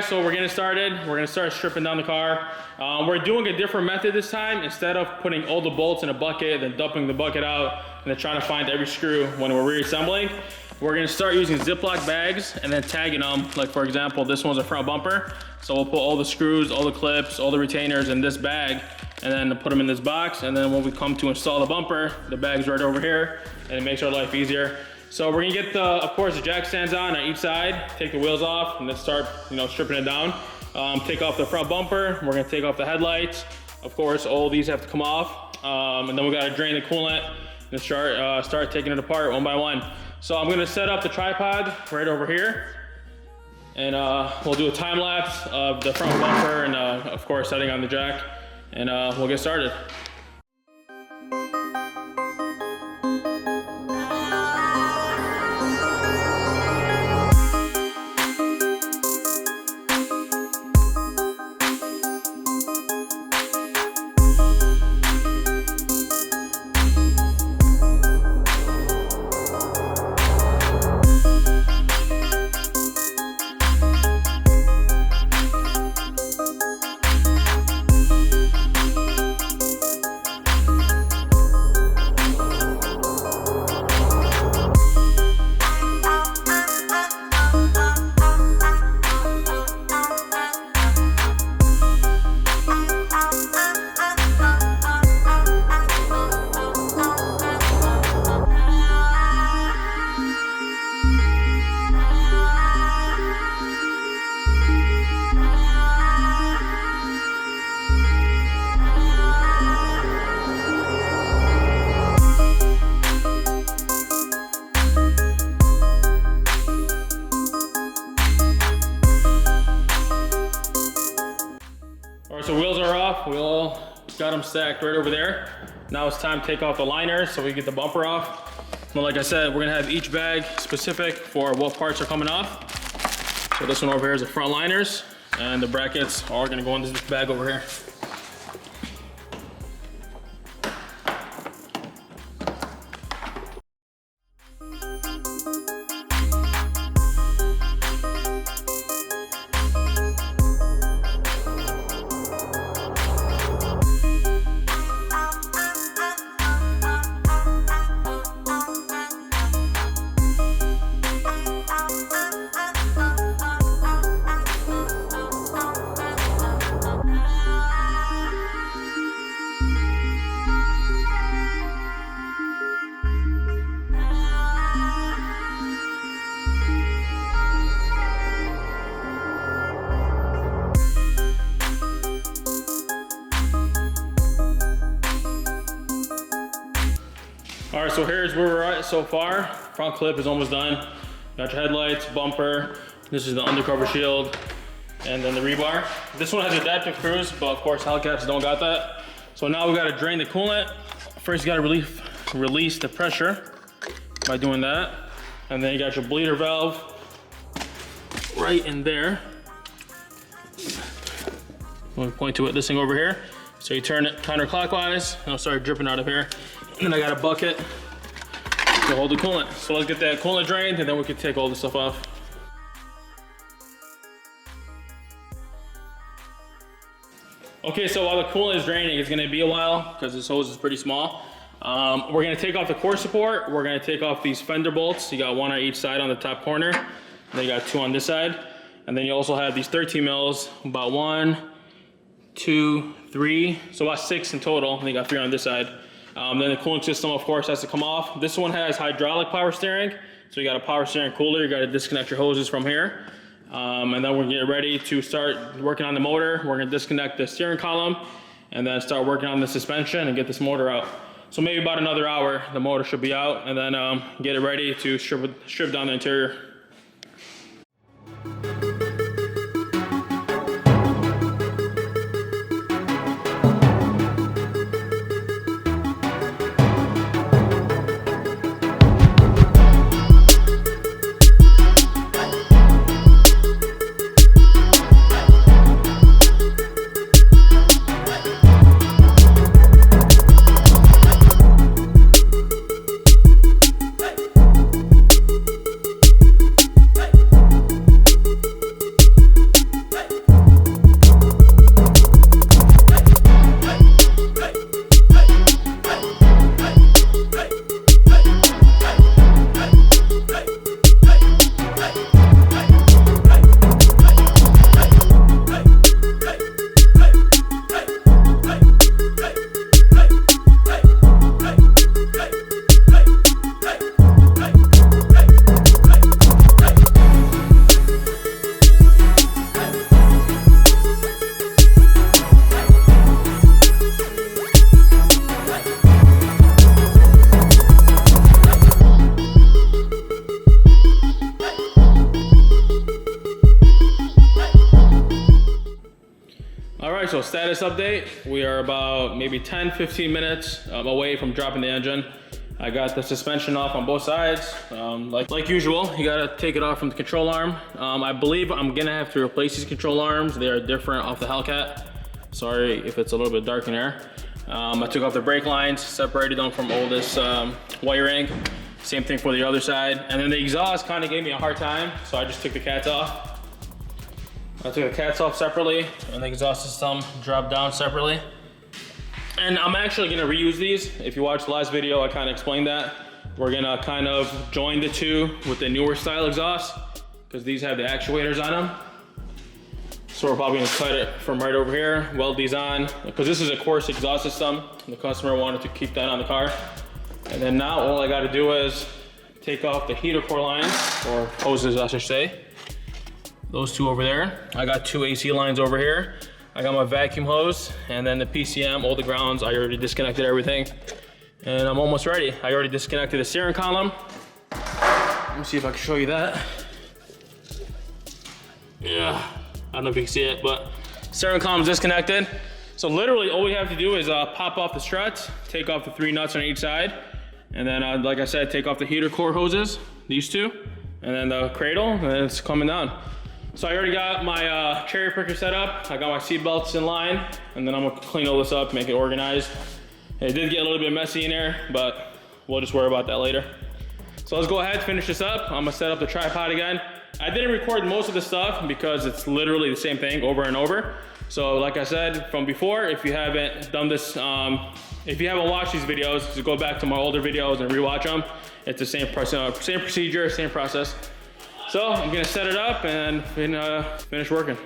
guys, so we're getting started. We're gonna start stripping down the car. We're doing a different method this time. Instead of putting all the bolts in a bucket, then dumping the bucket out, and then trying to find every screw when we're reassembling, we're gonna start using Ziploc bags and then tagging them. Like for example, this one's a front bumper. So we'll put all the screws, all the clips, all the retainers in this bag, and then put them in this box. And then when we come to install the bumper, the bag's right over here, and it makes our life easier. So we're gonna get of course, the jack stands on each side, take the wheels off, and then start, stripping it down. Take off the front bumper. We're gonna take off the headlights. Of course, all these have to come off. And then we gotta drain the coolant and start taking it apart one by one. So I'm gonna set up the tripod right over here. And we'll do a time lapse of the front bumper and of course, setting on the jack. And we'll get started. So wheels are off, we all got them stacked right over there. Now it's time to take off the liners so we get the bumper off. But like I said, we're gonna have each bag specific for what parts are coming off. So this one over here is the front liners, and the brackets are gonna go into this bag over here. All right, so here's where we're at so far. Front clip is almost done. Got your headlights, bumper. This is the undercover shield, and then the rebar. This one has adaptive cruise, but of course Hellcats don't got that. So now we gotta drain the coolant. First you gotta release the pressure by doing that. And then you got your bleeder valve right in there. I'm gonna point to it, this thing over here. So you turn it counterclockwise, and it'll start dripping out of here. And then I got a bucket to hold the coolant. So let's get that coolant drained, and then we can take all this stuff off. Okay, so while the coolant is draining, it's gonna be a while because this hose is pretty small. We're gonna take off the core support. We're gonna take off these fender bolts. You got one on each side on the top corner. And then you got two on this side. And then you also have these 13 mils, about 1, 2, 3, so about 6 in total. And you got 3 on this side. Then the cooling system, of course, has to come off. This one has hydraulic power steering. So you got a power steering cooler. You got to disconnect your hoses from here. And then we're gonna get ready to start working on the motor. We're gonna disconnect the steering column and then start working on the suspension and get this motor out. So maybe about another hour, the motor should be out, and then get it ready to strip down the interior. All right, so status update. We are about maybe 10-15 minutes away from dropping the engine. I got the suspension off on both sides. Like usual, you gotta take it off from the control arm. I believe I'm gonna have to replace these control arms. They are different off the Hellcat. Sorry if it's a little bit dark in there. I took off the brake lines, separated them from all this wiring. Same thing for the other side. And then the exhaust kind of gave me a hard time, so I just took the cats off. I took the cats off separately, and the exhaust system dropped down separately. And I'm actually gonna reuse these. If you watched the last video, I kind of explained that. We're gonna kind of join the two with the newer style exhaust, because these have the actuators on them. So we're probably gonna cut it from right over here, weld these on, because this is a coarse exhaust system. The customer wanted to keep that on the car. And then now all I gotta do is take off the heater core lines, or hoses I should say. Those two over there. I got two AC lines over here. I got my vacuum hose, and then the PCM, all the grounds, I already disconnected everything. And I'm almost ready. I already disconnected the steering column. Let me see if I can show you that. Yeah, I don't know if you can see it, but steering column's disconnected. So literally all we have to do is pop off the struts, take off the 3 nuts on each side, and then like I said, take off the heater core hoses, these two, and then the cradle, and then it's coming down. So I already got my cherry picker set up. I got my seat belts in line, and then I'm gonna clean all this up, make it organized. It did get a little bit messy in there, but we'll just worry about that later. So let's go ahead and finish this up. I'm gonna set up the tripod again. I didn't record most of the stuff because it's literally the same thing over and over. So like I said from before, if you haven't done this, if you haven't watched these videos, just go back to my older videos and rewatch them. It's the same procedure, same process. So I'm gonna set it up and finish working.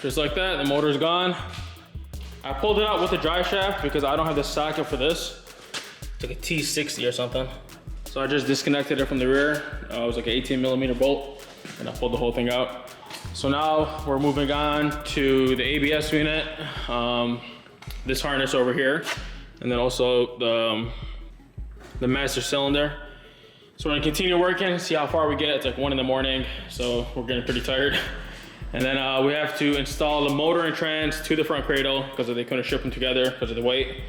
Just like that, the motor's gone. I pulled it out with the dry shaft because I don't have the socket for this. It's like a T60 or something. So I just disconnected it from the rear. It was like an 18mm bolt, and I pulled the whole thing out. So now we're moving on to the ABS unit, this harness over here, and then also the master cylinder. So we're gonna continue working, see how far we get. It's like 1 in the morning, so we're getting pretty tired. And then we have to install the motor and trans to the front cradle because they couldn't ship them together because of the weight.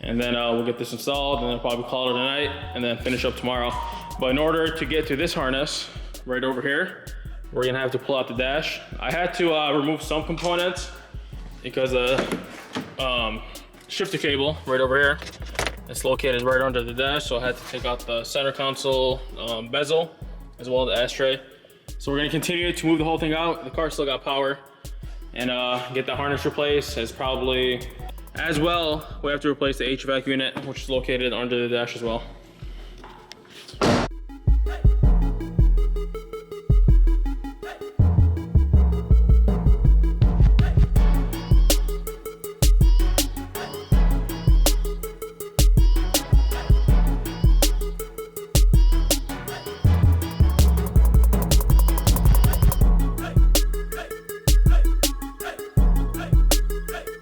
And then we'll get this installed and then probably call it a night and then finish up tomorrow. But in order to get to this harness right over here, we're gonna have to pull out the dash. I had to remove some components because the shifter cable right over here, it's located right under the dash. So I had to take out the center console bezel as well as the ashtray. So we're gonna continue to move the whole thing out. The car still got power, and get the harness replaced. As well, we have to replace the HVAC unit, which is located under the dash as well.